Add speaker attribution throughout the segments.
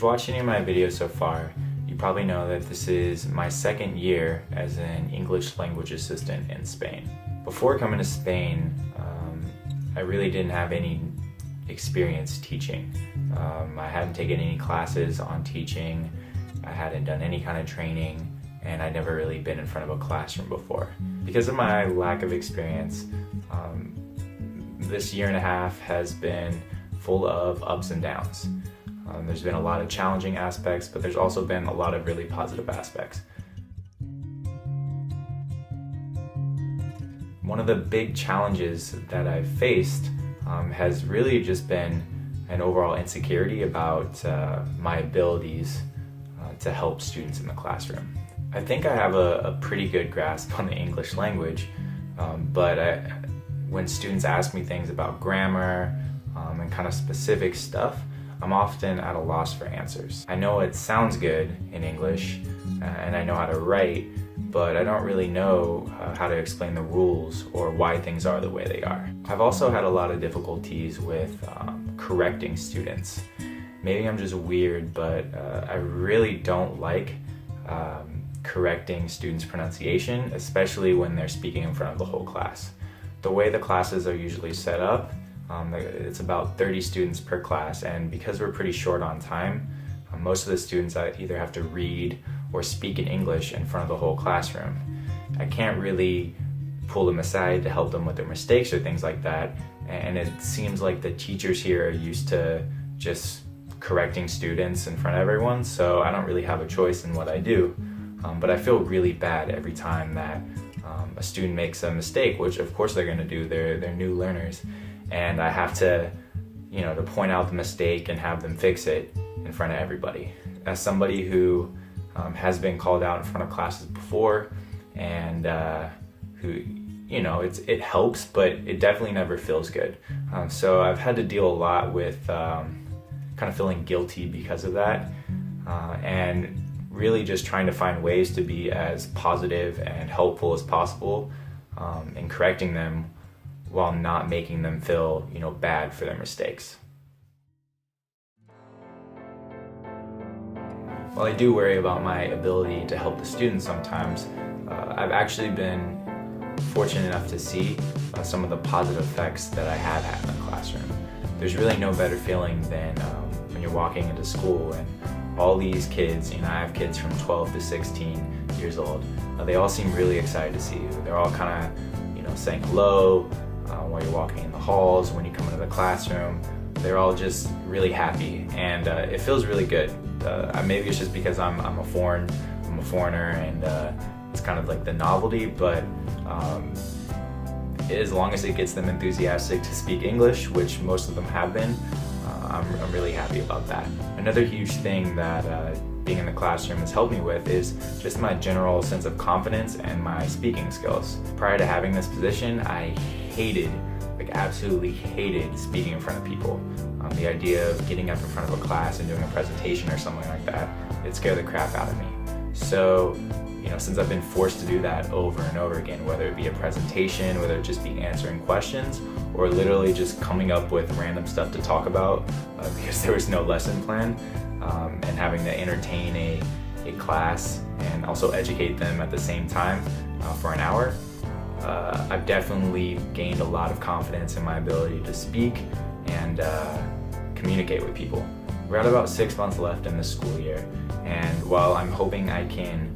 Speaker 1: you've watched any of my videos so far, you probably know that this is my second year as an English language assistant in Spain. Before coming to Spain, I really didn't have any experience teaching. I hadn't taken any classes on teaching, I hadn't done any kind of training, and I'd never really been in front of a classroom before. Because of my lack of experience, this year and a half has been full of ups and downs. There's been a lot of challenging aspects, but there's also been a lot of really positive aspects. One of the big challenges that I've faced has really just been an overall insecurity about my abilities to help students in the classroom. I think I have a pretty good grasp on the English language, but when students ask me things about grammar and kind of specific stuff, I'm often at a loss for answers. I know it sounds good in English and I know how to write, but I don't really know how to explain the rules or why things are the way they are. I've also had a lot of difficulties with correcting students. Maybe I'm just weird, but I really don't like correcting students' pronunciation, especially when they're speaking in front of the whole class. The way the classes are usually set up, it's about 30 students per class, and because we're pretty short on time, most of the students either have to read or speak in English in front of the whole classroom. I can't really pull them aside to help them with their mistakes or things like that, and it seems like the teachers here are used to just correcting students in front of everyone, so I don't really have a choice in what I do. But I feel really bad every time that a student makes a mistake, which of course they're gonna do, they're new learners, and I have to, to point out the mistake and have them fix it in front of everybody. As somebody who has been called out in front of classes before, and who, it helps, but it definitely never feels good. So I've had to deal a lot with kind of feeling guilty because of that, and really just trying to find ways to be as positive and helpful as possible in correcting them while not making them feel, bad for their mistakes. While I do worry about my ability to help the students sometimes, I've actually been fortunate enough to see some of the positive effects that I have had in the classroom. There's really no better feeling than when you're walking into school and all these kids, I have kids from 12 to 16 years old, they all seem really excited to see you. They're all kind of, saying hello while you're walking in the halls, when you come into the classroom. They're all just really happy, and it feels really good. Maybe it's just because I'm a foreigner, and it's kind of like the novelty, but as long as it gets them enthusiastic to speak English, which most of them have been, I'm really happy about that. Another huge thing that being in the classroom has helped me with is just my general sense of confidence and my speaking skills. Prior to having this position, I absolutely hated speaking in front of people. The idea of getting up in front of a class and doing a presentation or something like that, it scared the crap out of me. So, since I've been forced to do that over and over again, whether it be a presentation, whether it just be answering questions, or literally just coming up with random stuff to talk about because there was no lesson plan, and having to entertain a class and also educate them at the same time for an hour, I've definitely gained a lot of confidence in my ability to speak and communicate with people. We're at about 6 months left in the school year, and while I'm hoping I can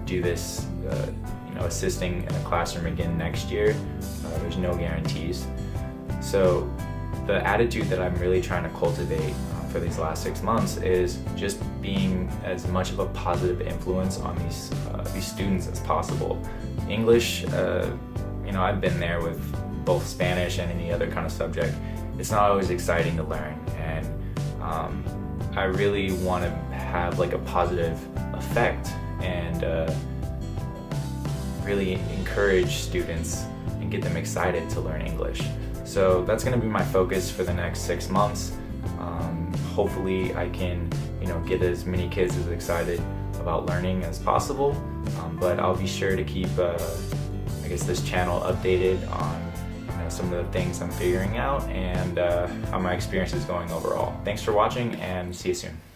Speaker 1: do this, assisting in a classroom again next year, there's no guarantees. So the attitude that I'm really trying to cultivate for these last 6 months is just being as much of a positive influence on these students as possible. English, I've been there with both Spanish and any other kind of subject. It's not always exciting to learn, and I really want to have a positive effect and really encourage students and get them excited to learn English. So that's going to be my focus for the next 6 months. Hopefully I can, get as many kids as excited about learning as possible. But I'll be sure to keep, this channel updated on some of the things I'm figuring out and how my experience is going overall. Thanks for watching, and see you soon.